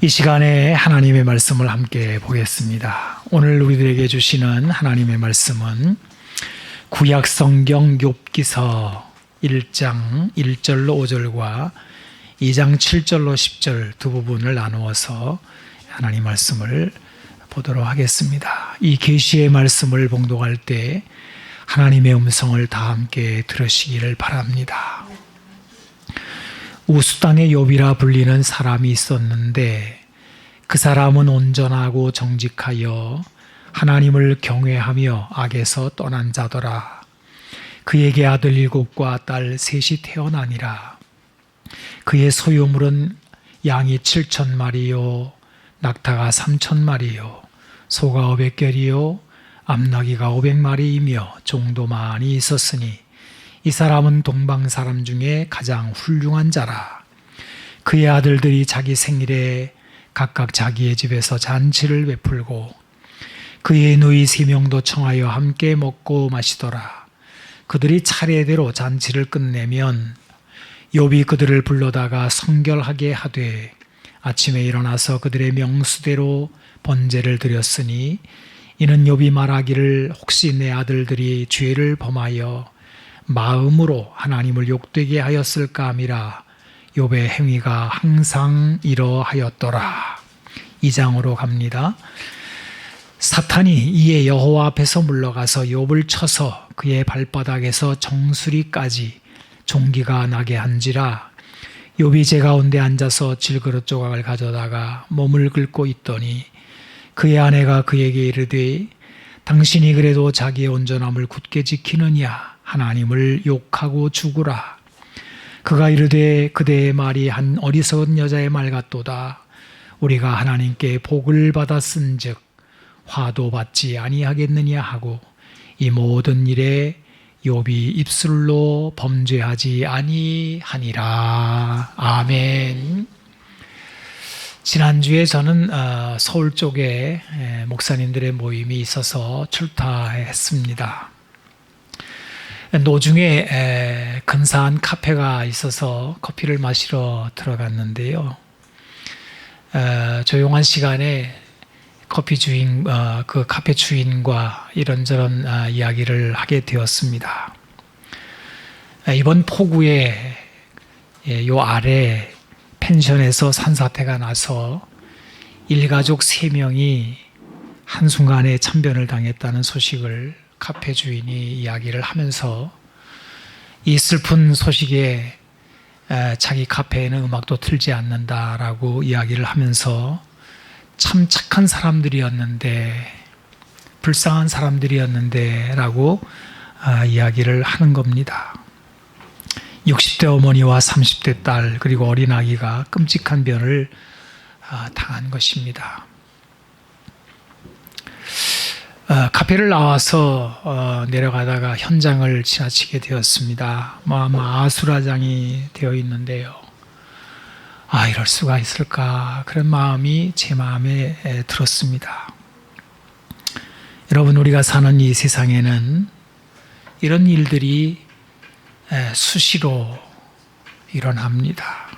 이 시간에 하나님의 말씀을 함께 보겠습니다. 오늘 우리들에게 주시는 하나님의 말씀은 구약 성경 욥기서 1장 1절로 5절과 2장 7절로 10절 두 부분을 나누어서 하나님 말씀을 보도록 하겠습니다. 이 계시의 말씀을 봉독할 때 하나님의 음성을 다 함께 들으시기를 바랍니다. 우스 땅의 욥이라 불리는 사람이 있었는데 그 사람은 온전하고 정직하여 하나님을 경외하며 악에서 떠난 자더라. 그에게 아들 7과 딸 3이 태어나니라. 그의 소유물은 양이 7,000마리요 낙타가 3,000마리요 소가 500결이요 암나귀가 500마리이며 종도 많이 있었으니 이 사람은 동방 사람 중에 가장 훌륭한 자라. 그의 아들들이 자기 생일에 각각 자기의 집에서 잔치를 베풀고 그의 누이 3명도 청하여 함께 먹고 마시더라. 그들이 차례대로 잔치를 끝내면 욥이 그들을 불러다가 성결하게 하되 아침에 일어나서 그들의 명수대로 번제를 드렸으니 이는 욥이 말하기를 혹시 내 아들들이 죄를 범하여 마음으로 하나님을 욕되게 하였을까 함이라. 욥의 행위가 항상 이러하였더라. 2장으로 갑니다. 사탄이 이에 여호와 앞에서 물러가서 욥을 쳐서 그의 발바닥에서 정수리까지 종기가 나게 한지라. 욥이 제 가운데 앉아서 질그릇 조각을 가져다가 몸을 긁고 있더니 그의 아내가 그에게 이르되 당신이 그래도 자기의 온전함을 굳게 지키느냐. 하나님을 욕하고 죽으라. 그가 이르되 그대의 말이 한 어리석은 여자의 말 같도다. 우리가 하나님께 복을 받았은즉 화도 받지 아니하겠느냐 하고 이 모든 일에 욥이 입술로 범죄하지 아니하니라. 아멘. 지난주에 저는 서울 쪽에 목사님들의 모임이 있어서 출타했습니다. 노중에 근사한 카페가 있어서 커피를 마시러 들어갔는데요. 조용한 시간에 그 카페 주인과 이런저런 이야기를 하게 되었습니다. 이번 폭우에 요 아래 펜션에서 산사태가 나서 일가족 3명이 한순간에 참변을 당했다는 소식을 카페 주인이 이야기를 하면서 이 슬픈 소식에 자기 카페에는 음악도 틀지 않는다라고 이야기를 하면서 참 착한 사람들이었는데 불쌍한 사람들이었는데 라고 이야기를 하는 겁니다. 60대 어머니와 30대 딸 그리고 어린아기가 끔찍한 병을 당한 것입니다. 카페를 나와서 내려가다가 현장을 지나치게 되었습니다. 아수라장이 되어 있는데요. 이럴 수가 있을까? 그런 마음이 제 마음에 들었습니다. 여러분, 우리가 사는 이 세상에는 이런 일들이 수시로 일어납니다.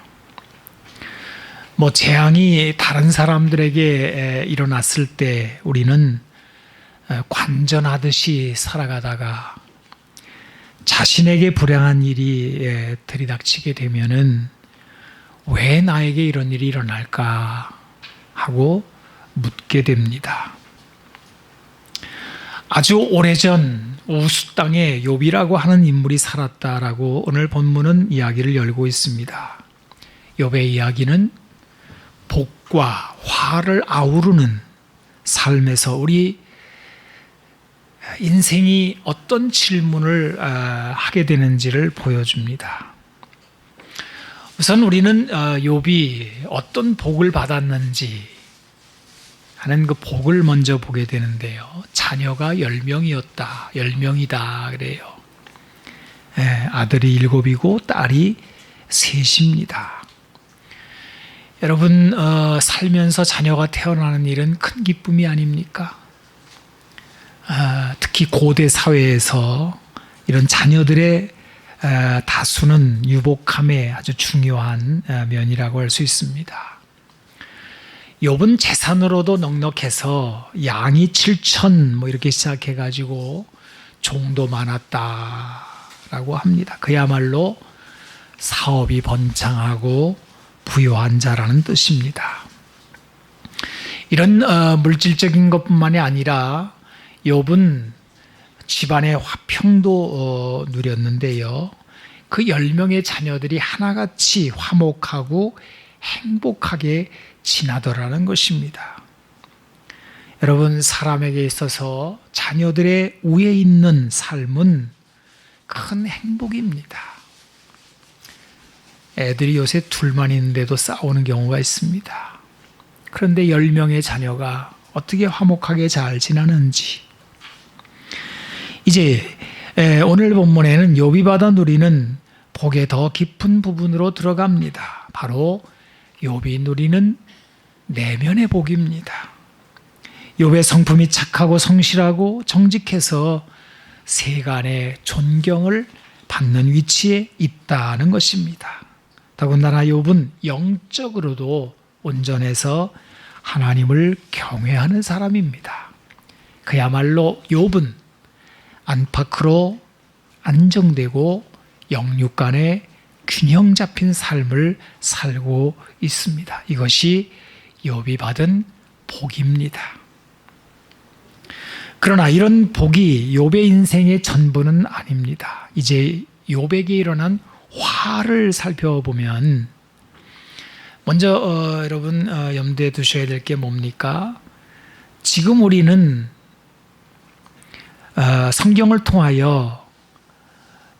재앙이 다른 사람들에게 일어났을 때 우리는 관전하듯이 살아가다가 자신에게 불행한 일이 들이닥치게 되면은 왜 나에게 이런 일이 일어날까 하고 묻게 됩니다. 아주 오래전 우스 땅에 욥이라고 하는 인물이 살았다라고 오늘 본문은 이야기를 열고 있습니다. 욥의 이야기는 복과 화를 아우르는 삶에서 우리 인생이 어떤 질문을 하게 되는지를 보여줍니다. 우선 우리는 욥이 어떤 복을 받았는지 하는 그 복을 먼저 보게 되는데요. 자녀가 10명이었다. 10명이다 그래요. 아들이 7이고 딸이 3입니다. 여러분, 살면서 자녀가 태어나는 일은 큰 기쁨이 아닙니까? 특히 고대 사회에서 이런 자녀들의 다수는 유복함의 아주 중요한 면이라고 할 수 있습니다. 욥은 재산으로도 넉넉해서 양이 7천 뭐 이렇게 시작해가지고 종도 많았다라고 합니다. 그야말로 사업이 번창하고 부유한 자라는 뜻입니다. 이런 물질적인 것뿐만이 아니라 욥은 집안의 화평도 누렸는데요. 그 10명의 자녀들이 하나같이 화목하고 행복하게 지나더라는 것입니다. 여러분, 사람에게 있어서 자녀들의 우에 있는 삶은 큰 행복입니다. 애들이 요새 둘만 있는데도 싸우는 경우가 있습니다. 그런데 10명의 자녀가 어떻게 화목하게 잘 지나는지. 이제 오늘 본문에는 욥이 받아 누리는 복의 더 깊은 부분으로 들어갑니다. 바로 욥이 누리는 내면의 복입니다. 욥의 성품이 착하고 성실하고 정직해서 세간의 존경을 받는 위치에 있다는 것입니다. 더군다나 욥은 영적으로도 온전해서 하나님을 경외하는 사람입니다. 그야말로 욥은 안팎으로 안정되고 영육 간의 균형 잡힌 삶을 살고 있습니다. 이것이 욥이 받은 복입니다. 그러나 이런 복이 욥의 인생의 전부는 아닙니다. 이제 욥에게 일어난 화를 살펴보면 먼저 여러분 염두에 두셔야 될 게 뭡니까? 지금 우리는 성경을 통하여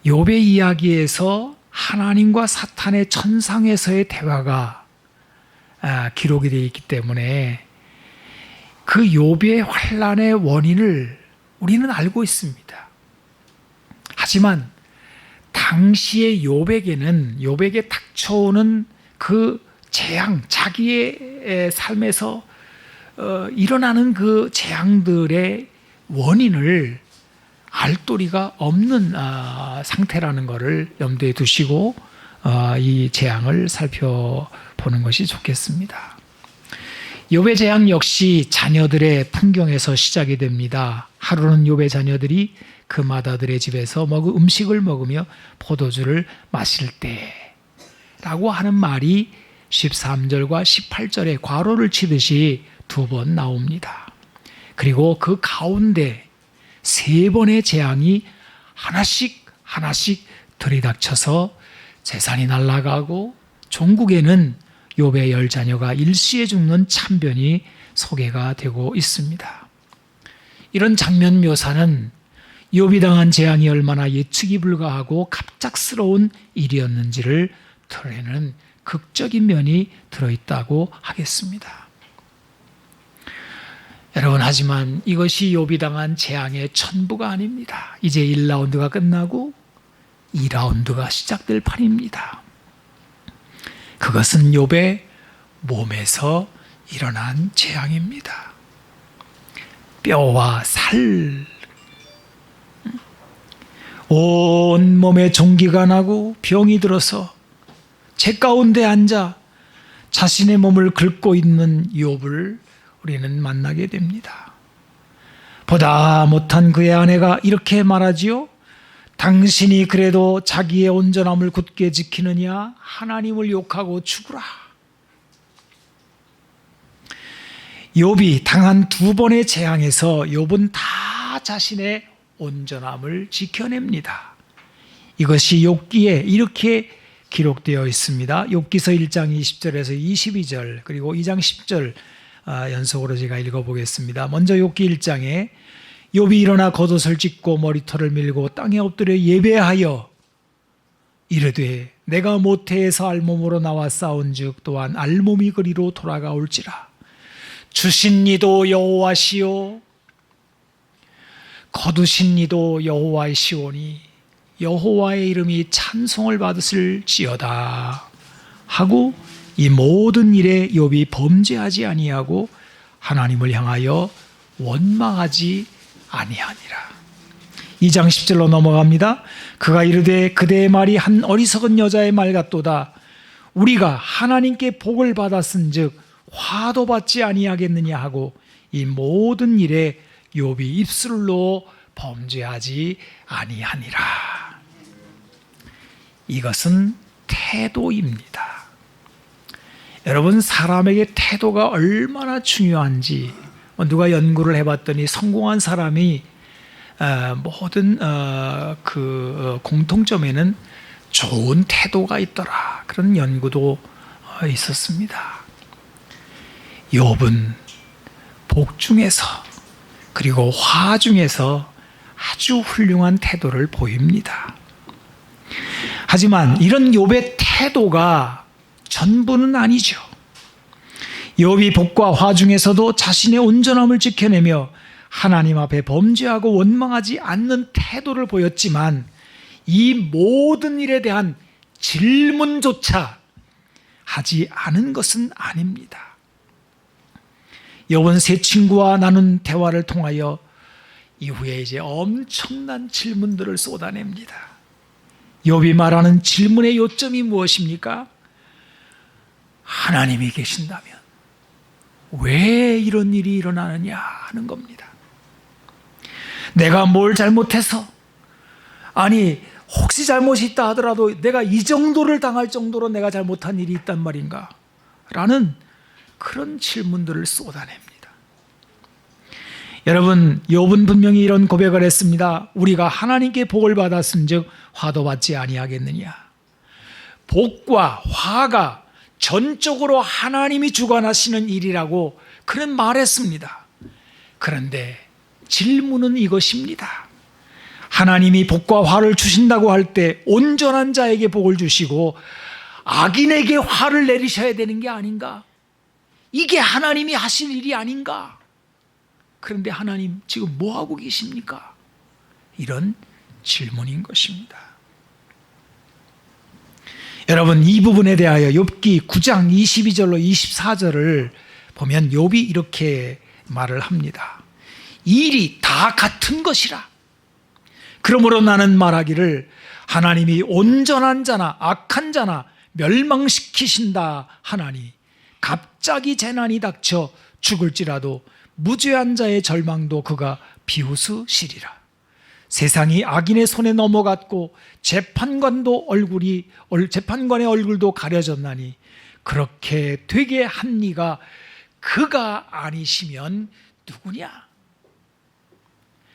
욥의 이야기에서 하나님과 사탄의 천상에서의 대화가 기록이 되어 있기 때문에 그 욥의 환난의 원인을 우리는 알고 있습니다. 하지만 당시의 욥에게 닥쳐오는 그 재앙, 자기의 삶에서 일어나는 그 재앙들의 원인을 알 도리가 없는 상태라는 것을 염두에 두시고 이 재앙을 살펴보는 것이 좋겠습니다. 욥의 재앙 역시 자녀들의 풍경에서 시작이 됩니다. 하루는 욥의 자녀들이 그 맏아들의 집에서 음식을 먹으며 포도주를 마실 때라고 하는 말이 13절과 18절에 괄호를 치듯이 2번 나옵니다. 그리고 그 가운데 3번의 재앙이 하나씩 들이닥쳐서 재산이 날아가고 종국에는 욥의 10자녀가 일시에 죽는 참변이 소개가 되고 있습니다. 이런 장면 묘사는 욥이 당한 재앙이 얼마나 예측이 불가하고 갑작스러운 일이었는지를 드러내는 극적인 면이 들어있다고 하겠습니다. 여러분, 하지만 이것이 욥이 당한 재앙의 전부가 아닙니다. 이제 1라운드가 끝나고 2라운드가 시작될 판입니다. 그것은 욥의 몸에서 일어난 재앙입니다. 뼈와 살, 온 몸에 종기가 나고 병이 들어서 제 가운데 앉아 자신의 몸을 긁고 있는 욥을 우리는 만나게 됩니다. 보다 못한 그의 아내가 이렇게 말하지요. 당신이 그래도 자기의 온전함을 굳게 지키느냐? 하나님을 욕하고 죽으라. 욥이 당한 2번의 재앙에서 욥은 다 자신의 온전함을 지켜냅니다. 이것이 욥기에 이렇게 기록되어 있습니다. 욥기서 1장 20절에서 22절 그리고 2장 10절 연속으로 제가 읽어보겠습니다. 먼저 욥기 1장에 욥이 일어나 겉옷을 찢고 머리털을 밀고 땅에 엎드려 예배하여 이르되 내가 모태에서 알몸으로 나와 싸운즉 또한 알몸이 그리로 돌아가올지라. 주신 이도 여호와시요 거두신 이도 여호와이시오니 여호와의 이름이 찬송을 받으실지어다 하고 이 모든 일에 욥이 범죄하지 아니하고 하나님을 향하여 원망하지 아니하니라. 2장 10절로 넘어갑니다. 그가 이르되 그대의 말이 한 어리석은 여자의 말 같도다. 우리가 하나님께 복을 받았은즉 화도 받지 아니하겠느냐 하고 이 모든 일에 욥이 입술로 범죄하지 아니하니라. 이것은 태도입니다. 여러분, 사람에게 태도가 얼마나 중요한지 누가 연구를 해봤더니 성공한 사람이 모든 그 공통점에는 좋은 태도가 있더라, 그런 연구도 있었습니다. 욥은 복 중에서 그리고 화 중에서 아주 훌륭한 태도를 보입니다. 하지만 이런 욥의 태도가 전부는 아니죠. 욥이 복과 화 중에서도 자신의 온전함을 지켜내며 하나님 앞에 범죄하고 원망하지 않는 태도를 보였지만 이 모든 일에 대한 질문조차 하지 않은 것은 아닙니다. 욥은 세 친구와 나눈 대화를 통하여 이후에 이제 엄청난 질문들을 쏟아냅니다. 욥이 말하는 질문의 요점이 무엇입니까? 하나님이 계신다면 왜 이런 일이 일어나느냐 하는 겁니다. 내가 뭘 잘못해서, 아니 혹시 잘못이 있다 하더라도 내가 이 정도를 당할 정도로 내가 잘못한 일이 있단 말인가? 라는 그런 질문들을 쏟아냅니다. 여러분, 욥은 분명히 이런 고백을 했습니다. 우리가 하나님께 복을 받았은즉 화도 받지 아니하겠느냐. 복과 화가 전적으로 하나님이 주관하시는 일이라고 그는 말했습니다. 그런데 질문은 이것입니다. 하나님이 복과 화를 주신다고 할 때 온전한 자에게 복을 주시고 악인에게 화를 내리셔야 되는 게 아닌가? 이게 하나님이 하실 일이 아닌가? 그런데 하나님 지금 뭐 하고 계십니까? 이런 질문인 것입니다. 여러분, 이 부분에 대하여 욥기 9장 22절로 24절을 보면 욥이 이렇게 말을 합니다. 이 일이 다 같은 것이라. 그러므로 나는 말하기를 하나님이 온전한 자나 악한 자나 멸망시키신다 하나니 갑자기 재난이 닥쳐 죽을지라도 무죄한 자의 절망도 그가 비웃으시리라. 세상이 악인의 손에 넘어갔고 재판관의 얼굴도 가려졌나니 그렇게 되게 한 이가 그가 아니시면 누구냐?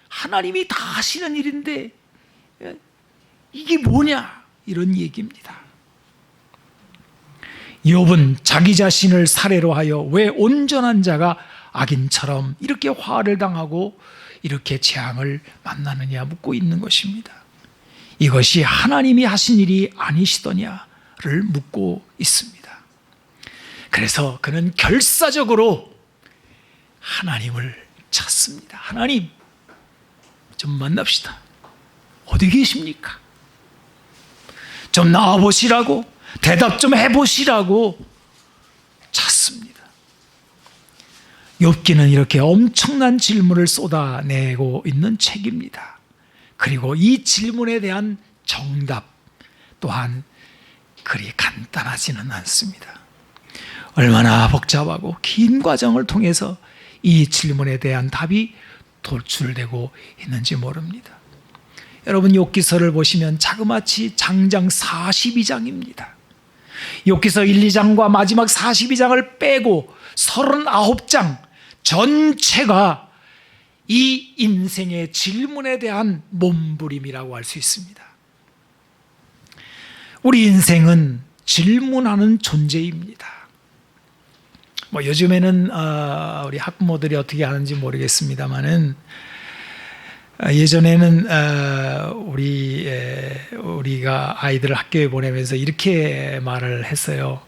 하나님이 다 하시는 일인데 이게 뭐냐? 이런 얘기입니다. 욥은 자기 자신을 사례로 하여 왜 온전한 자가 악인처럼 이렇게 화를 당하고 이렇게 재앙을 만나느냐 묻고 있는 것입니다. 이것이 하나님이 하신 일이 아니시더냐를 묻고 있습니다. 그래서 그는 결사적으로 하나님을 찾습니다. 하나님, 좀 만납시다. 어디 계십니까? 좀 나와보시라고, 대답 좀 해보시라고 찾습니다. 욥기는 이렇게 엄청난 질문을 쏟아내고 있는 책입니다. 그리고 이 질문에 대한 정답 또한 그리 간단하지는 않습니다. 얼마나 복잡하고 긴 과정을 통해서 이 질문에 대한 답이 도출되고 있는지 모릅니다. 여러분, 욥기서를 보시면 자그마치 장장 42장입니다. 욥기서 1, 2장과 마지막 42장을 빼고 39장 전체가 이 인생의 질문에 대한 몸부림이라고 할 수 있습니다. 우리 인생은 질문하는 존재입니다. 요즘에는 우리 학부모들이 어떻게 하는지 모르겠습니다만은 예전에는 우리가 아이들을 학교에 보내면서 이렇게 말을 했어요.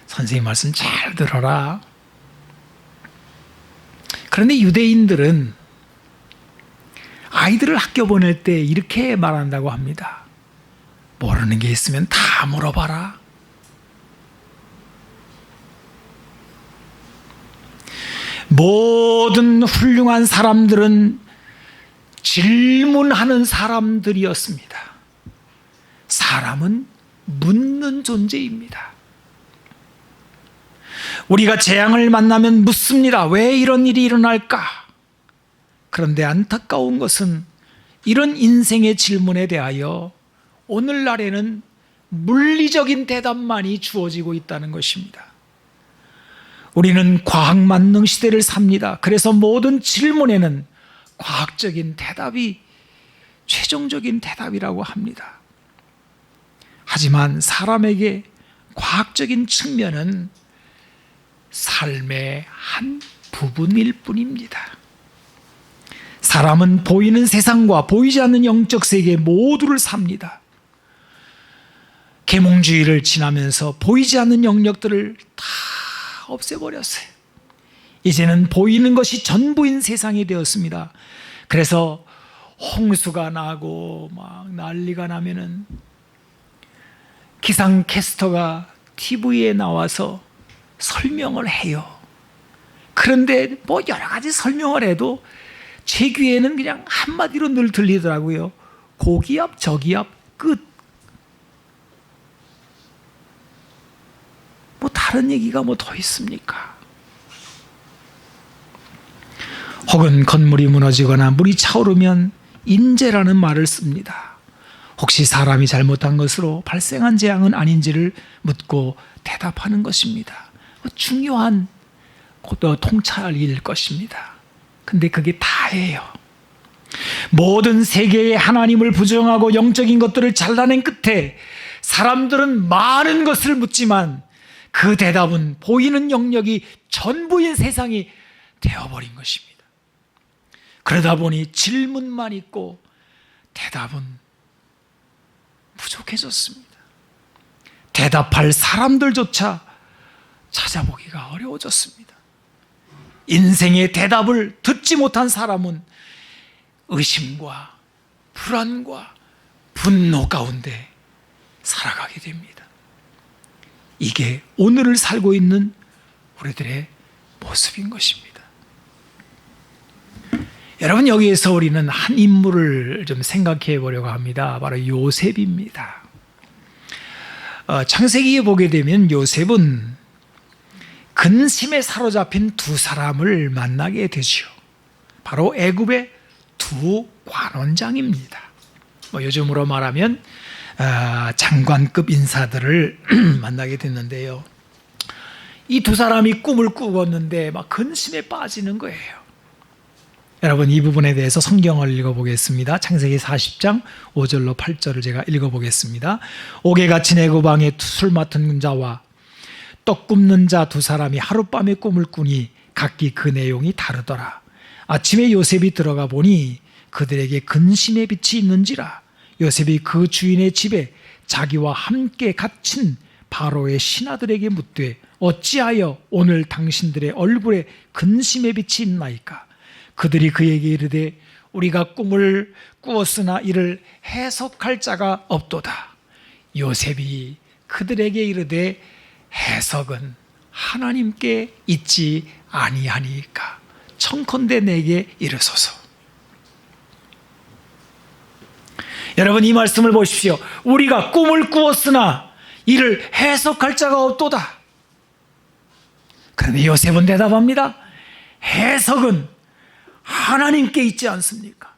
선생님 말씀 잘 들어라. 그런데 유대인들은 아이들을 학교 보낼 때 이렇게 말한다고 합니다. 모르는 게 있으면 다 물어봐라. 모든 훌륭한 사람들은 질문하는 사람들이었습니다. 사람은 묻는 존재입니다. 우리가 재앙을 만나면 묻습니다. 왜 이런 일이 일어날까? 그런데 안타까운 것은 이런 인생의 질문에 대하여 오늘날에는 물리적인 대답만이 주어지고 있다는 것입니다. 우리는 과학만능 시대를 삽니다. 그래서 모든 질문에는 과학적인 대답이 최종적인 대답이라고 합니다. 하지만 사람에게 과학적인 측면은 삶의 한 부분일 뿐입니다. 사람은 보이는 세상과 보이지 않는 영적 세계 모두를 삽니다. 계몽주의를 지나면서 보이지 않는 영역들을 다 없애버렸어요. 이제는 보이는 것이 전부인 세상이 되었습니다. 그래서 홍수가 나고 막 난리가 나면은 기상캐스터가 TV에 나와서 설명을 해요. 그런데 뭐 여러 가지 설명을 해도 제 귀에는 그냥 한마디로 늘 들리더라고요. 고기압, 저기압, 끝. 뭐 다른 얘기가 뭐 더 있습니까? 혹은 건물이 무너지거나 물이 차오르면 인재라는 말을 씁니다. 혹시 사람이 잘못한 것으로 발생한 재앙은 아닌지를 묻고 대답하는 것입니다. 중요한 통찰일 것입니다. 근데 그게 다예요. 모든 세계의 하나님을 부정하고 영적인 것들을 잘라낸 끝에 사람들은 많은 것을 묻지만 그 대답은 보이는 영역이 전부인 세상이 되어버린 것입니다. 그러다 보니 질문만 있고 대답은 부족해졌습니다. 대답할 사람들조차 찾아보기가 어려워졌습니다. 인생의 대답을 듣지 못한 사람은 의심과 불안과 분노 가운데 살아가게 됩니다. 이게 오늘을 살고 있는 우리들의 모습인 것입니다. 여러분, 여기에서 우리는 한 인물을 좀 생각해 보려고 합니다. 바로 요셉입니다. 창세기에 보게 되면 요셉은 근심에 사로잡힌 두 사람을 만나게 되죠. 바로 애굽의 두 관원장입니다. 요즘으로 말하면 장관급 인사들을 만나게 됐는데요. 이 두 사람이 꿈을 꾸었는데 막 근심에 빠지는 거예요. 여러분, 이 부분에 대해서 성경을 읽어보겠습니다. 창세기 40장 5절로 8절을 제가 읽어보겠습니다. 옥에 갇힌 애굽 왕의 술 맡은 자와 떡 굽는 자 두 사람이 하룻밤에 꿈을 꾸니 각기 그 내용이 다르더라. 아침에 요셉이 들어가 보니 그들에게 근심의 빛이 있는지라. 요셉이 그 주인의 집에 자기와 함께 갇힌 바로의 신하들에게 묻되 어찌하여 오늘 당신들의 얼굴에 근심의 빛이 있나이까? 그들이 그에게 이르되 우리가 꿈을 꾸었으나 이를 해석할 자가 없도다. 요셉이 그들에게 이르되 해석은 하나님께 있지 아니하니까 청컨대 내게 이르소서. 여러분, 이 말씀을 보십시오. 우리가 꿈을 꾸었으나 이를 해석할 자가 없도다. 그런데 요셉은 대답합니다. 해석은 하나님께 있지 않습니까?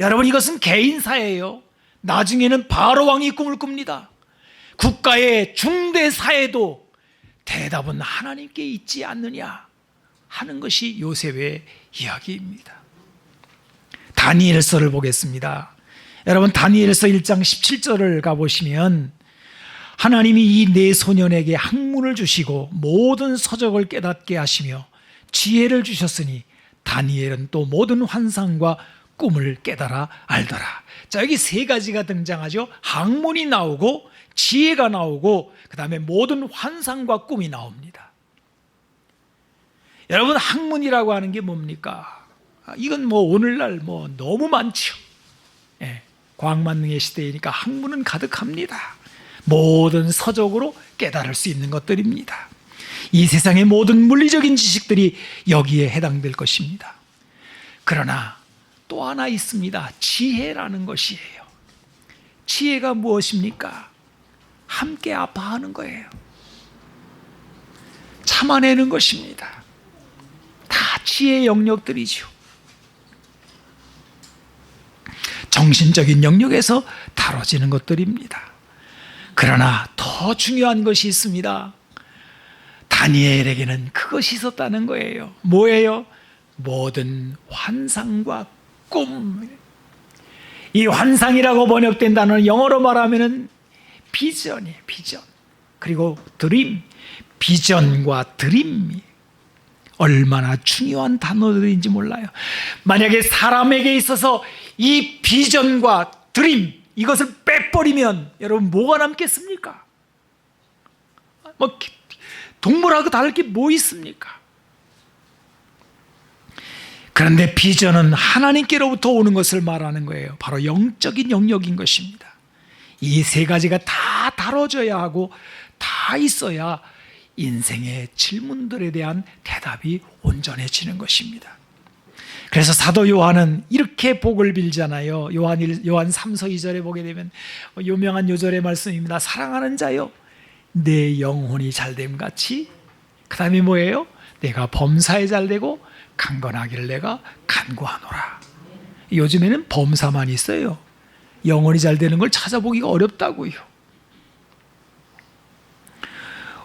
여러분, 이것은 개인사예요. 나중에는 바로 왕이 꿈을 꿉니다. 국가의 중대사에도 대답은 하나님께 있지 않느냐 하는 것이 요셉의 이야기입니다. 다니엘서를 보겠습니다. 여러분, 다니엘서 1장 17절을 가보시면 하나님이 이 네 소년에게 학문을 주시고 모든 서적을 깨닫게 하시며 지혜를 주셨으니 다니엘은 또 모든 환상과 꿈을 깨달아 알더라. 자, 여기 세 가지가 등장하죠. 학문이 나오고 지혜가 나오고 그 다음에 모든 환상과 꿈이 나옵니다. 여러분, 학문이라고 하는 게 뭡니까? 이건 뭐 오늘날 뭐 너무 많죠. 과학만능의 시대이니까 학문은 가득합니다. 모든 서적으로 깨달을 수 있는 것들입니다. 이 세상의 모든 물리적인 지식들이 여기에 해당될 것입니다. 그러나 또 하나 있습니다. 지혜라는 것이에요. 지혜가 무엇입니까? 함께 아파하는 거예요. 참아내는 것입니다. 다 지혜의 영역들이죠. 정신적인 영역에서 다뤄지는 것들입니다. 그러나 더 중요한 것이 있습니다. 다니엘에게는 그것이 있었다는 거예요. 뭐예요? 모든 환상과 꿈. 이 환상이라고 번역된 단어는 영어로 말하면 비전이에요. 비전. 그리고 드림. 비전과 드림이 얼마나 중요한 단어들인지 몰라요. 만약에 사람에게 있어서 이 비전과 드림, 이것을 빼버리면 여러분 뭐가 남겠습니까? 뭐 동물하고 다를 게 뭐 있습니까? 그런데 비전은 하나님께로부터 오는 것을 말하는 거예요. 바로 영적인 영역인 것입니다. 이 세 가지가 다 다뤄져야 하고 다 있어야 인생의 질문들에 대한 대답이 온전해지는 것입니다. 그래서 사도 요한은 이렇게 복을 빌잖아요. 요한 3서 2절에 보게 되면 유명한 요절의 말씀입니다. 사랑하는 자여, 내 영혼이 잘됨 같이, 그 다음에 뭐예요? 내가 범사에 잘되고 강건하기를 내가 간구하노라. 요즘에는 범사만 있어요. 영혼이 잘되는 걸 찾아보기가 어렵다고요.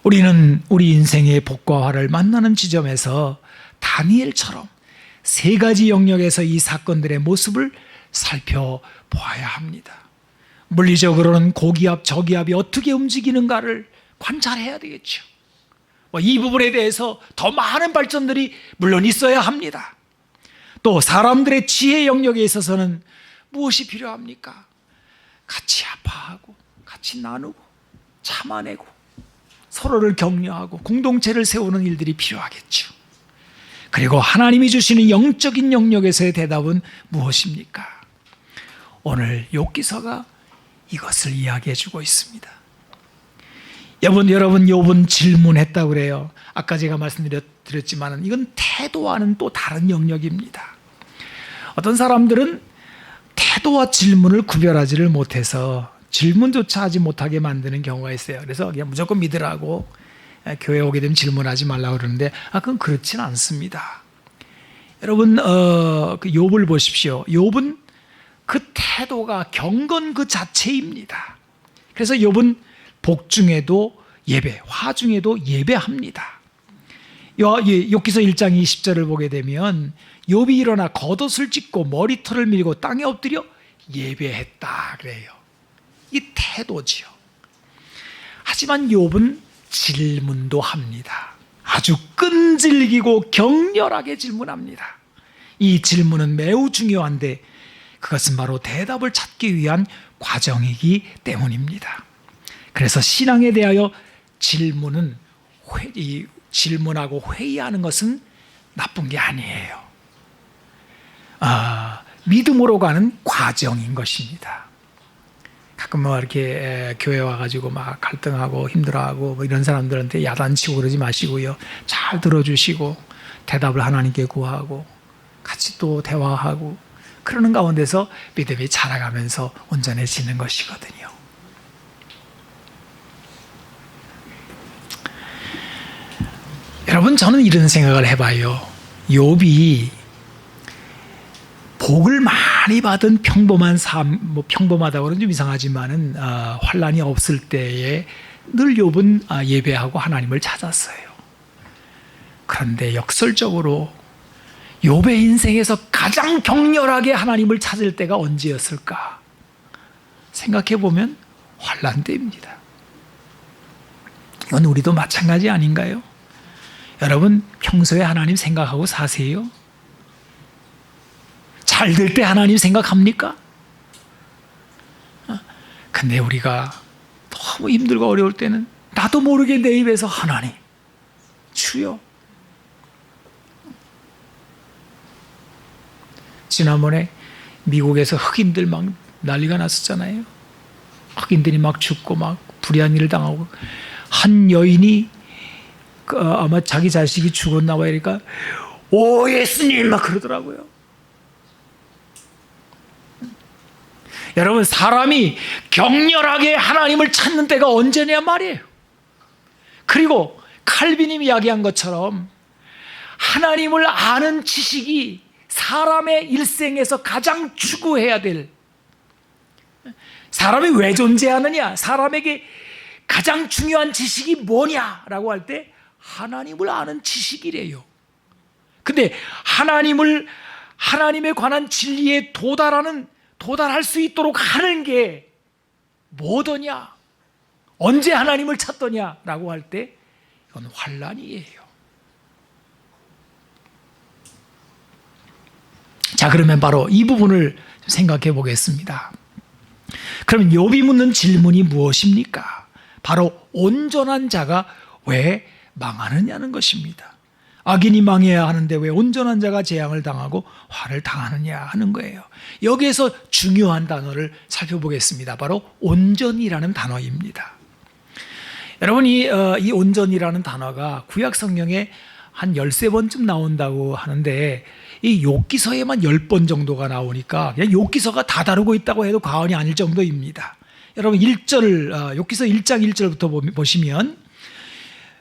우리는 우리 인생의 복과 화를 만나는 지점에서 다니엘처럼 세 가지 영역에서 이 사건들의 모습을 살펴보아야 합니다. 물리적으로는 고기압, 저기압이 어떻게 움직이는가를 관찰해야 되겠죠. 이 부분에 대해서 더 많은 발전들이 물론 있어야 합니다. 또 사람들의 지혜 영역에 있어서는 무엇이 필요합니까? 같이 아파하고 같이 나누고 참아내고 서로를 격려하고 공동체를 세우는 일들이 필요하겠죠. 그리고 하나님이 주시는 영적인 영역에서의 대답은 무엇입니까? 오늘 욥기서가 이것을 이야기해 주고 있습니다. 여러분 욥은 질문했다고 그래요. 아까 제가 말씀드렸지만 이건 태도와는 또 다른 영역입니다. 어떤 사람들은 태도와 질문을 구별하지를 못해서 질문조차 하지 못하게 만드는 경우가 있어요. 그래서 그냥 무조건 믿으라고, 교회 오게 되면 질문하지 말라고 그러는데 그건 그렇지는 않습니다. 여러분 그 욥을 보십시오. 욥은 그 태도가 경건 그 자체입니다. 그래서 욥은 복 중에도 예배, 화 중에도 예배합니다. 욥기서 1장 20절을 보게 되면 욥이 일어나 겉옷을 찢고 머리털을 밀고 땅에 엎드려 예배했다 그래요. 이 태도지요. 하지만 욥은 질문도 합니다. 아주 끈질기고 격렬하게 질문합니다. 이 질문은 매우 중요한데 그것은 바로 대답을 찾기 위한 과정이기 때문입니다. 그래서 신앙에 대하여 질문하고 회의하는 것은 나쁜 게 아니에요. 믿음으로 가는 과정인 것입니다. 가끔 이렇게 교회 와가지고 막 갈등하고 힘들어하고 이런 사람들한테 야단치고 그러지 마시고요. 잘 들어주시고 대답을 하나님께 구하고 같이 또 대화하고 그러는 가운데서 믿음이 자라가면서 온전해지는 것이거든요. 여러분 저는 이런 생각을 해봐요. 욥이 복을 많이 받은 평범한 삶, 평범하다고는 좀 이상하지만은 환란이 없을 때에 늘 욥은 예배하고 하나님을 찾았어요. 그런데 역설적으로 욥의 인생에서 가장 격렬하게 하나님을 찾을 때가 언제였을까? 생각해 보면 환란 때입니다. 이건 우리도 마찬가지 아닌가요? 여러분 평소에 하나님 생각하고 사세요? 잘 될 때 하나님 생각합니까? 근데 우리가 너무 힘들고 어려울 때는 나도 모르게 내 입에서 하나님, 주여. 지난번에 미국에서 흑인들 막 난리가 났었잖아요. 흑인들이 막 죽고 막 불의한 일을 당하고 한 여인이 아마 자기 자식이 죽었나 봐요. 그러니까 오 예수님 막 그러더라고요. 여러분 사람이 격렬하게 하나님을 찾는 때가 언제냐 말이에요. 그리고 칼빈이 이야기한 것처럼 하나님을 아는 지식이 사람의 일생에서 가장 추구해야 될, 사람이 왜 존재하느냐, 사람에게 가장 중요한 지식이 뭐냐라고 할 때 하나님을 아는 지식이래요. 근데 하나님에 관한 진리에 도달할 수 있도록 하는 게 뭐더냐, 언제 하나님을 찾더냐라고 할 때 이건 환난이에요. 자, 그러면 바로 이 부분을 생각해 보겠습니다. 그럼 욥이 묻는 질문이 무엇입니까? 바로 온전한 자가 왜 망하느냐는 것입니다. 악인이 망해야 하는데 왜 온전한 자가 재앙을 당하고 화를 당하느냐 하는 거예요. 여기에서 중요한 단어를 살펴보겠습니다. 바로 온전이라는 단어입니다. 여러분, 이 온전이라는 단어가 구약 성경에 한 13번쯤 나온다고 하는데 이 욥기서에만 10번 정도가 나오니까 그냥 욥기서가 다 다루고 있다고 해도 과언이 아닐 정도입니다. 여러분, 욥기서 1장 1절부터 보시면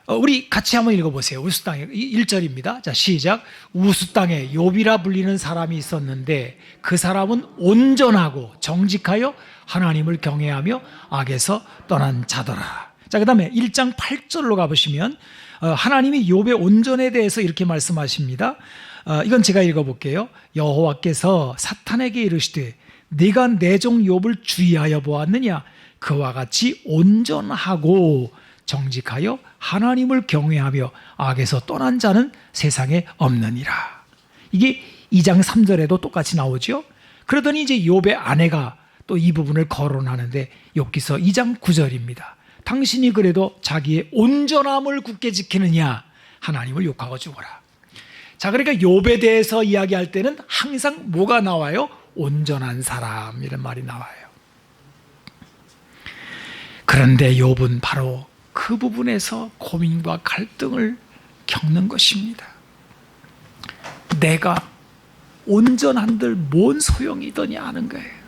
우리 같이 한번 읽어보세요. 우스 땅에 1절입니다. 자, 시작. 우스 땅에 욥이라 불리는 사람이 있었는데 그 사람은 온전하고 정직하여 하나님을 경외하며 악에서 떠난 자더라. 자, 그 다음에 1장 8절로 가보시면 하나님이 욥의 온전에 대해서 이렇게 말씀하십니다. 이건 제가 읽어볼게요. 여호와께서 사탄에게 이르시되 네가 내 종 욥을 주의하여 보았느냐? 그와 같이 온전하고 정직하여 하나님을 경외하며 악에서 떠난 자는 세상에 없느니라. 이게 2장 3절에도 똑같이 나오죠. 그러더니 이제 욥의 아내가 또 이 부분을 거론하는데 욥기서 2장 9절입니다. 당신이 그래도 자기의 온전함을 굳게 지키느냐? 하나님을 욕하고 죽어라. 자, 그러니까 욥에 대해서 이야기할 때는 항상 뭐가 나와요? 온전한 사람, 이런 말이 나와요. 그런데 욥은 바로 그 부분에서 고민과 갈등을 겪는 것입니다. 내가 온전한들 뭔 소용이더냐 하는 거예요.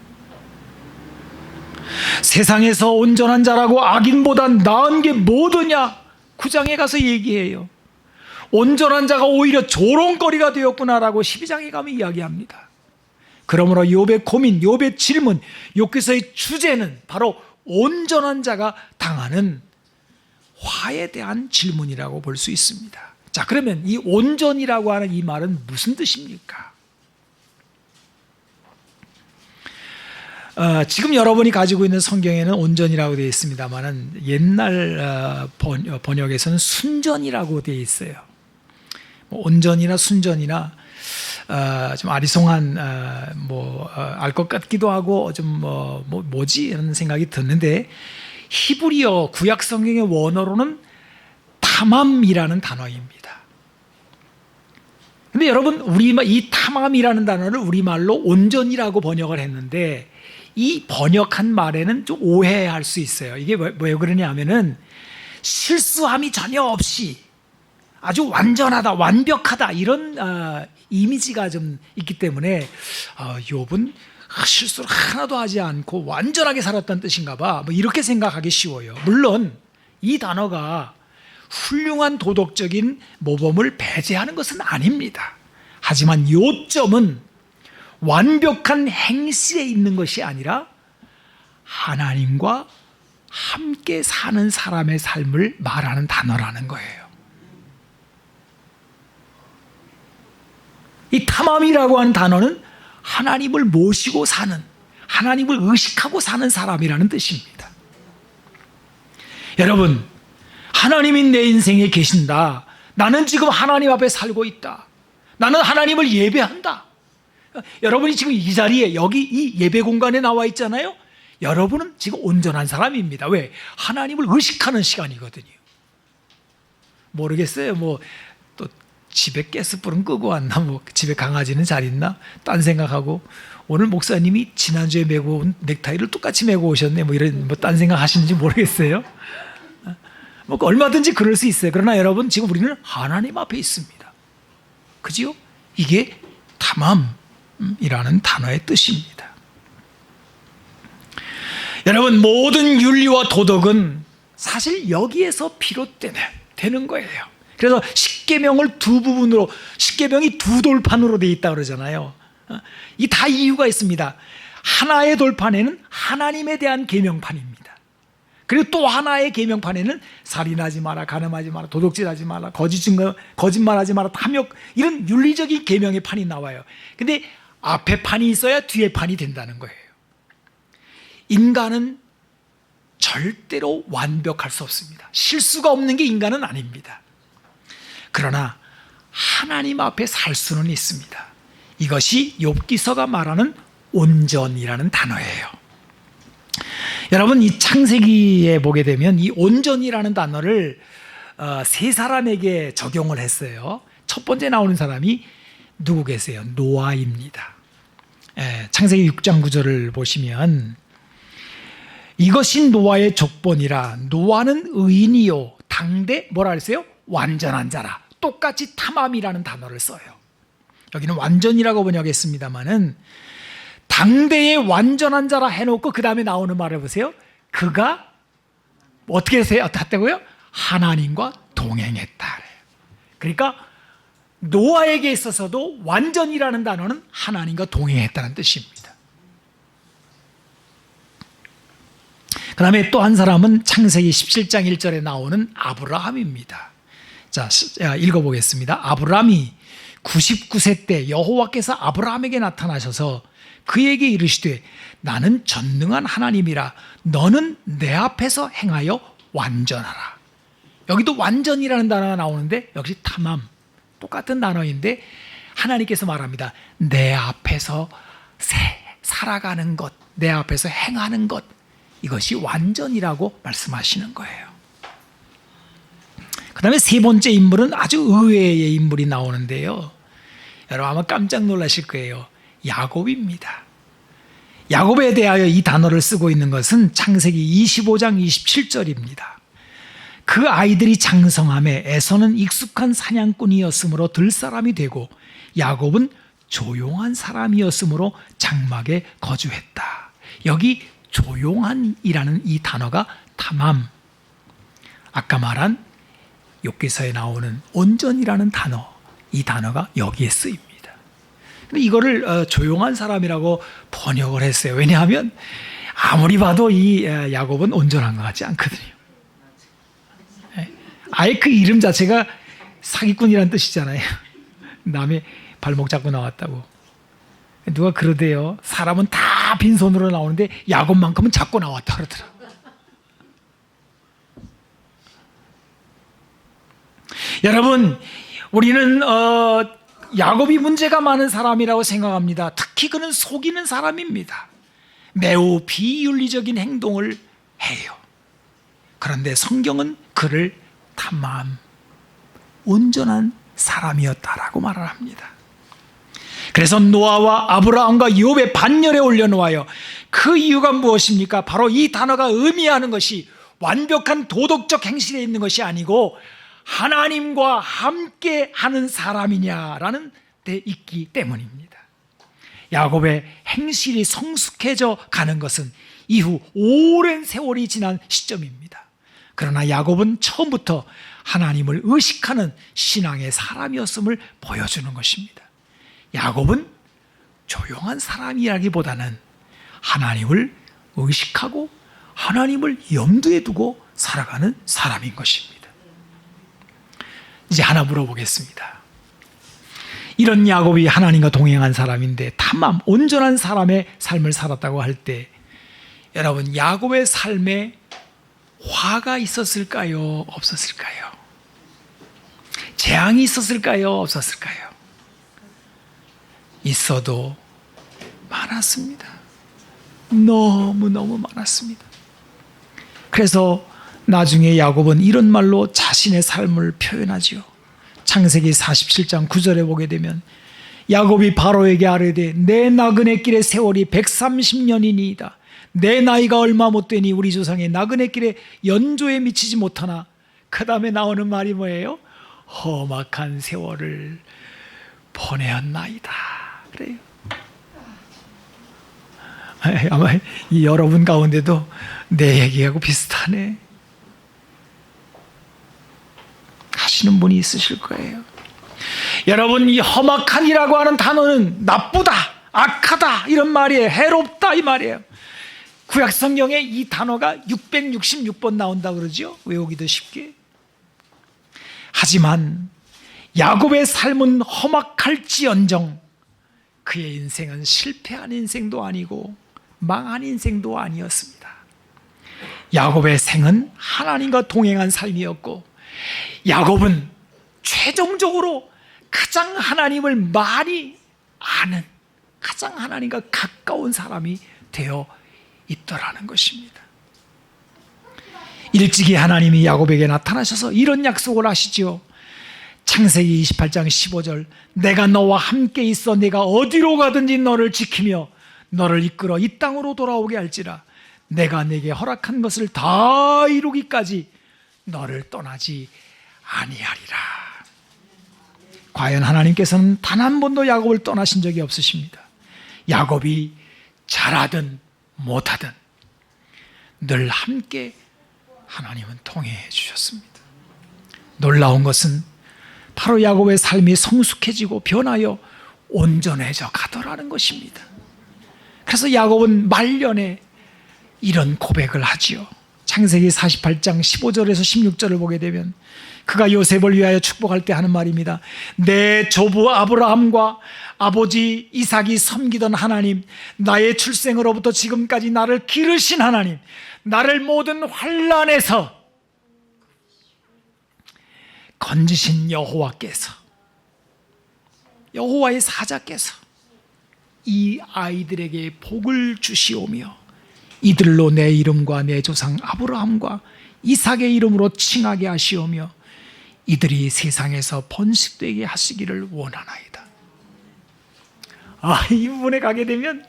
세상에서 온전한 자라고 악인보다 나은 게 뭐더냐? 9장에 가서 얘기해요. 온전한 자가 오히려 조롱거리가 되었구나라고 12장에 가면 이야기합니다. 그러므로 욥의 고민, 욥의 질문, 욥기서의 주제는 바로 온전한 자가 당하는 화에 대한 질문이라고 볼 수 있습니다. 자, 그러면 이 온전이라고 하는 이 말은 무슨 뜻입니까? 지금 여러분이 가지고 있는 성경에는 온전이라고 되어 있습니다만 옛날 번역에서는 순전이라고 되어 있어요. 온전이나 순전이나 좀 아리송한 알 것 같기도 하고 좀 뭐지 이런 생각이 드는데 히브리어 구약 성경의 원어로는 타맘이라는 단어입니다. 근데 여러분, 이 타맘이라는 단어를 우리말로 온전이라고 번역을 했는데 이 번역한 말에는 좀 오해할 수 있어요. 이게 왜 그러냐 하면은 실수함이 전혀 없이 아주 완전하다, 완벽하다 이런 이미지가 좀 있기 때문에 욥은 실수를 하나도 하지 않고 완전하게 살았다는 뜻인가 봐, 이렇게 생각하기 쉬워요. 물론 이 단어가 훌륭한 도덕적인 모범을 배제하는 것은 아닙니다. 하지만 요점은 완벽한 행실에 있는 것이 아니라 하나님과 함께 사는 사람의 삶을 말하는 단어라는 거예요. 이 탐함이라고 하는 단어는 하나님을 모시고 사는, 하나님을 의식하고 사는 사람이라는 뜻입니다. 여러분, 하나님이 내 인생에 계신다. 나는 지금 하나님 앞에 살고 있다. 나는 하나님을 예배한다. 여러분이 지금 이 자리에 여기 이 예배 공간에 나와 있잖아요. 여러분은 지금 온전한 사람입니다. 왜? 하나님을 의식하는 시간이거든요. 모르겠어요. 또 집에 가스불은 끄고 왔나, 집에 강아지는 잘 있나, 딴 생각하고 오늘 목사님이 지난주에 메고 온 넥타이를 똑같이 메고 오셨네, 이런 딴 생각 하시는지 모르겠어요. 얼마든지 그럴 수 있어요. 그러나 여러분, 지금 우리는 하나님 앞에 있습니다. 그지요? 이게 탐함이라는 단어의 뜻입니다. 여러분, 모든 윤리와 도덕은 사실 여기에서 비롯되는, 되는 거예요. 그래서 십계명을 두 부분으로, 십계명이 두 돌판으로 되어 있다 그러잖아요. 이 다 이유가 있습니다. 하나의 돌판에는 하나님에 대한 계명판입니다. 그리고 또 하나의 계명판에는 살인하지 마라, 간음하지 마라, 도둑질하지 마라, 거짓말하지 마라, 탐욕, 이런 윤리적인 계명의 판이 나와요. 근데 앞에 판이 있어야 뒤에 판이 된다는 거예요. 인간은 절대로 완벽할 수 없습니다. 실수가 없는 게 인간은 아닙니다. 그러나 하나님 앞에 살 수는 있습니다. 이것이 욥기서가 말하는 온전이라는 단어예요. 여러분, 이 창세기에 보게 되면 이 온전이라는 단어를 세 사람에게 적용을 했어요. 첫 번째 나오는 사람이 누구 계세요? 노아입니다. 창세기 6장 9절을 보시면 이것이 노아의 족본이라 노아는 의인이요 당대 뭐라 그랬어요? 완전한 자라. 똑같이 탐함이라는 단어를 써요. 여기는 완전이라고 번역했습니다마는 당대의 완전한 자라 해놓고 그 다음에 나오는 말을 보세요. 그가 어떻게 했다고요? 하나님과 동행했다. 그러니까 노아에게 있어서도 완전이라는 단어는 하나님과 동행했다는 뜻입니다. 그 다음에 또 한 사람은 창세기 17장 1절에 나오는 아브라함입니다. 자, 읽어보겠습니다. 아브라함이 99세 때 여호와께서 아브라함에게 나타나셔서 그에게 이르시되 나는 전능한 하나님이라 너는 내 앞에서 행하여 완전하라. 여기도 완전이라는 단어가 나오는데 역시 탐함, 똑같은 단어인데 하나님께서 말합니다. 내 앞에서 살아가는 것, 내 앞에서 행하는 것, 이것이 완전이라고 말씀하시는 거예요. 그 다음에 세 번째 인물은 아주 의외의 인물이 나오는데요. 여러분 아마 깜짝 놀라실 거예요. 야곱입니다. 야곱에 대하여 이 단어를 쓰고 있는 것은 창세기 25장 27절입니다. 그 아이들이 장성함에 에서는 익숙한 사냥꾼이었으므로 들사람이 되고 야곱은 조용한 사람이었으므로 장막에 거주했다. 여기 조용한이라는 이 단어가 탐함, 아까 말한 욥기서에 나오는 온전이라는 단어, 이 단어가 여기에 쓰입니다. 근데 이거를 조용한 사람이라고 번역을 했어요. 왜냐하면 아무리 봐도 이 야곱은 온전한 것 같지 않거든요. 아예 그 이름 자체가 사기꾼이라는 뜻이잖아요. 남의 발목 잡고 나왔다고. 누가 그러대요. 사람은 다 빈손으로 나오는데 야곱만큼은 잡고 나왔다 그러더라. 여러분, 우리는 야곱이 문제가 많은 사람이라고 생각합니다. 특히 그는 속이는 사람입니다. 매우 비윤리적인 행동을 해요. 그런데 성경은 그를 탐함, 온전한 사람이었다라고 말을 합니다. 그래서 노아와 아브라함과 욥의 반열에 올려놓아요. 그 이유가 무엇입니까? 바로 이 단어가 의미하는 것이 완벽한 도덕적 행실에 있는 것이 아니고 하나님과 함께 하는 사람이냐라는 데 있기 때문입니다. 야곱의 행실이 성숙해져 가는 것은 이후 오랜 세월이 지난 시점입니다. 그러나 야곱은 처음부터 하나님을 의식하는 신앙의 사람이었음을 보여주는 것입니다. 야곱은 조용한 사람이라기보다는 하나님을 의식하고 하나님을 염두에 두고 살아가는 사람인 것입니다. 이제 하나 물어보겠습니다. 이런 야곱이 하나님과 동행한 사람인데 탐함, 온전한 사람의 삶을 살았다고 할 때 여러분 야곱의 삶에 화가 있었을까요? 없었을까요? 재앙이 있었을까요? 없었을까요? 있어도 많았습니다. 너무너무 많았습니다. 그래서 나중에 야곱은 이런 말로 자신의 삶을 표현하지요. 창세기 47장 9절에 보게 되면 야곱이 바로에게 아뢰되 내 나그네 길의 세월이 130년이니이다. 내 나이가 얼마 못되니 우리 조상의 나그네 길에 연조에 미치지 못하나. 그 다음에 나오는 말이 뭐예요? 험악한 세월을 보내었나이다. 그래요. 아마 이 여러분 가운데도 내 얘기하고 비슷하네. 하시는 분이 있으실 거예요. 여러분, 이 험악한이라고 하는 단어는 나쁘다, 악하다 이런 말이에요. 해롭다 이 말이에요. 구약 성경에 이 단어가 666번 나온다 그러죠. 외우기도 쉽게. 하지만 야곱의 삶은 험악할지언정 그의 인생은 실패한 인생도 아니고 망한 인생도 아니었습니다. 야곱의 생은 하나님과 동행한 삶이었고, 야곱은 최종적으로 가장 하나님을 많이 아는, 가장 하나님과 가까운 사람이 되어 있더라는 것입니다. 일찍이 하나님이 야곱에게 나타나셔서 이런 약속을 하시지요. 창세기 28장 15절, 내가 너와 함께 있어 내가 어디로 가든지 너를 지키며 너를 이끌어 이 땅으로 돌아오게 할지라 내가 네게 허락한 것을 다 이루기까지 너를 떠나지 아니하리라. 과연 하나님께서는 단 한 번도 야곱을 떠나신 적이 없으십니다. 야곱이 잘하든 못하든 늘 함께 하나님은 통해해 주셨습니다. 놀라운 것은 바로 야곱의 삶이 성숙해지고 변하여 온전해져 가더라는 것입니다. 그래서 야곱은 말년에 이런 고백을 하지요. 창세기 48장 15절에서 16절을 보게 되면 그가 요셉을 위하여 축복할 때 하는 말입니다. 내 조부 아브라함과 아버지 이삭이 섬기던 하나님, 나의 출생으로부터 지금까지 나를 기르신 하나님, 나를 모든 환난에서 건지신 여호와께서, 여호와의 사자께서 이 아이들에게 복을 주시오며 이들로 내 이름과 내 조상 아브라함과 이삭의 이름으로 칭하게 하시오며 이들이 세상에서 번식되게 하시기를 원하나이다. 이 부분에 가게 되면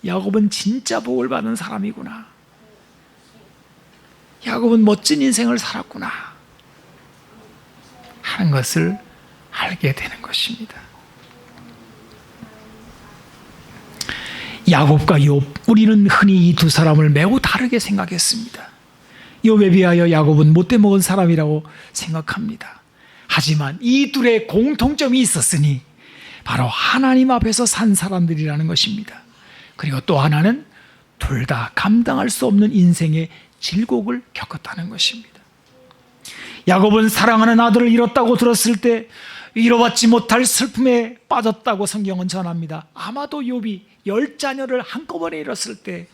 야곱은 진짜 복을 받은 사람이구나, 야곱은 멋진 인생을 살았구나 하는 것을 알게 되는 것입니다. 야곱과 욥, 우리는 흔히 이 두 사람을 매우 다르게 생각했습니다. 욥에 비하여 야곱은 못돼 먹은 사람이라고 생각합니다. 하지만 이 둘의 공통점이 있었으니 바로 하나님 앞에서 산 사람들이라는 것입니다. 그리고 또 하나는 둘 다 감당할 수 없는 인생의 질곡을 겪었다는 것입니다. 야곱은 사랑하는 아들을 잃었다고 들었을 때 이뤄받지 못할 슬픔에 빠졌다고 성경은 전합니다. 아마도 욥이 10자녀를 한꺼번에 잃었을 때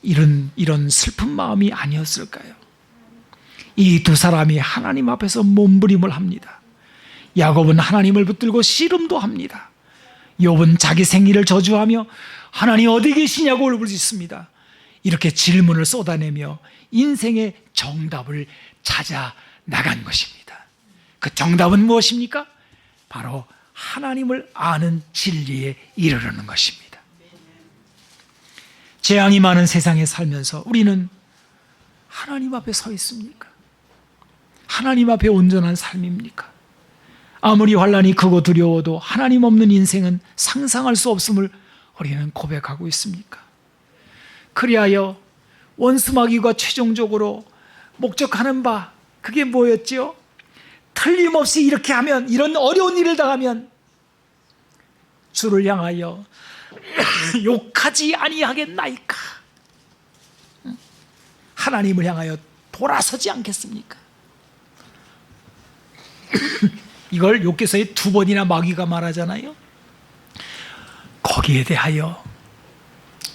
이런 슬픈 마음이 아니었을까요? 이 두 사람이 하나님 앞에서 몸부림을 합니다. 야곱은 하나님을 붙들고 씨름도 합니다. 욥은 자기 생일을 저주하며 하나님 어디 계시냐고 울부짖습니다. 이렇게 질문을 쏟아내며 인생의 정답을 찾아 나간 것입니다. 그 정답은 무엇입니까? 바로 하나님을 아는 진리에 이르르는 것입니다. 재앙이 많은 세상에 살면서 우리는 하나님 앞에 서 있습니까? 하나님 앞에 온전한 삶입니까? 아무리 환난이 크고 두려워도 하나님 없는 인생은 상상할 수 없음을 우리는 고백하고 있습니까? 그리하여 원수마귀가 최종적으로 목적하는 바, 그게 뭐였지요? 틀림없이 이렇게 하면, 이런 어려운 일을 당하면 주를 향하여 욕하지 아니하겠나이까? 하나님을 향하여 돌아서지 않겠습니까? 이걸 욥기서에 2번이나 마귀가 말하잖아요. 거기에 대하여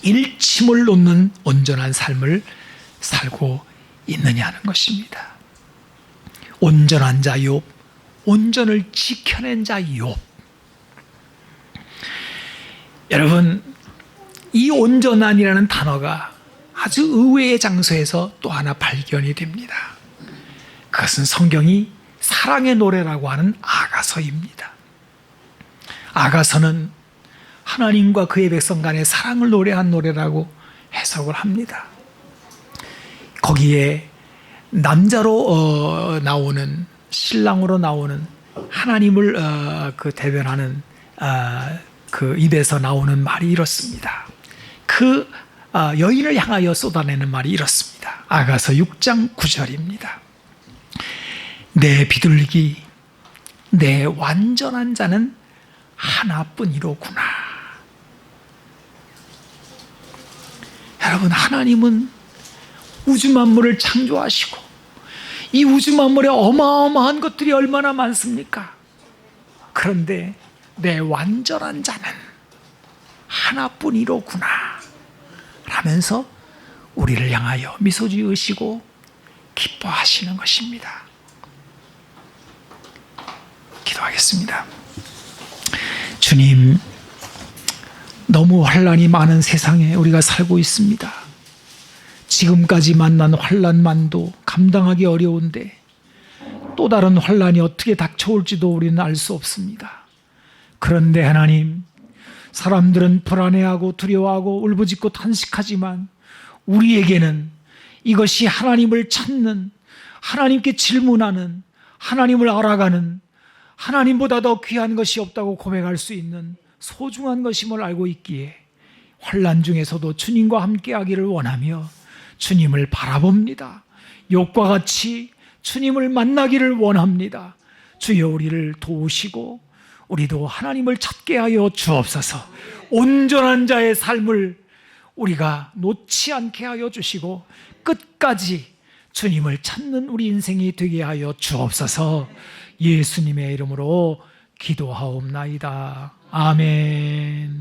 일침을 놓는 온전한 삶을 살고 있느냐는 것입니다. 온전한 자 욥, 온전을 지켜낸 자 욥. 여러분, 이 온전한이라는 단어가 아주 의외의 장소에서 또 하나 발견이 됩니다. 그것은 성경이 사랑의 노래라고 하는 아가서입니다. 아가서는 하나님과 그의 백성 간의 사랑을 노래한 노래라고 해석을 합니다. 거기에 남자로 나오는, 신랑으로 나오는 하나님을 대변하는 그 입에서 나오는 말이 이렇습니다. 그 여인을 향하여 쏟아내는 말이 이렇습니다. 아가서 6장 9절입니다. 내 비둘기, 내 완전한 자는 하나뿐이로구나. 여러분, 하나님은 우주 만물을 창조하시고 이 우주 만물에 어마어마한 것들이 얼마나 많습니까? 그런데 내 완전한 자는 하나뿐이로구나 라면서 우리를 향하여 미소 지으시고 기뻐하시는 것입니다. 기도하겠습니다. 주님, 너무 환난이 많은 세상에 우리가 살고 있습니다. 지금까지 만난 환난만도 감당하기 어려운데 또 다른 환난이 어떻게 닥쳐올지도 우리는 알 수 없습니다. 그런데 하나님, 사람들은 불안해하고 두려워하고 울부짖고 탄식하지만 우리에게는 이것이 하나님을 찾는, 하나님께 질문하는, 하나님을 알아가는, 하나님보다 더 귀한 것이 없다고 고백할 수 있는 소중한 것임을 알고 있기에 환난 중에서도 주님과 함께하기를 원하며 주님을 바라봅니다. 욥과 같이 주님을 만나기를 원합니다. 주여, 우리를 도우시고 우리도 하나님을 찾게 하여 주옵소서. 온전한 자의 삶을 우리가 놓지 않게 하여 주시고 끝까지 주님을 찾는 우리 인생이 되게 하여 주옵소서. 예수님의 이름으로 기도하옵나이다. 아멘.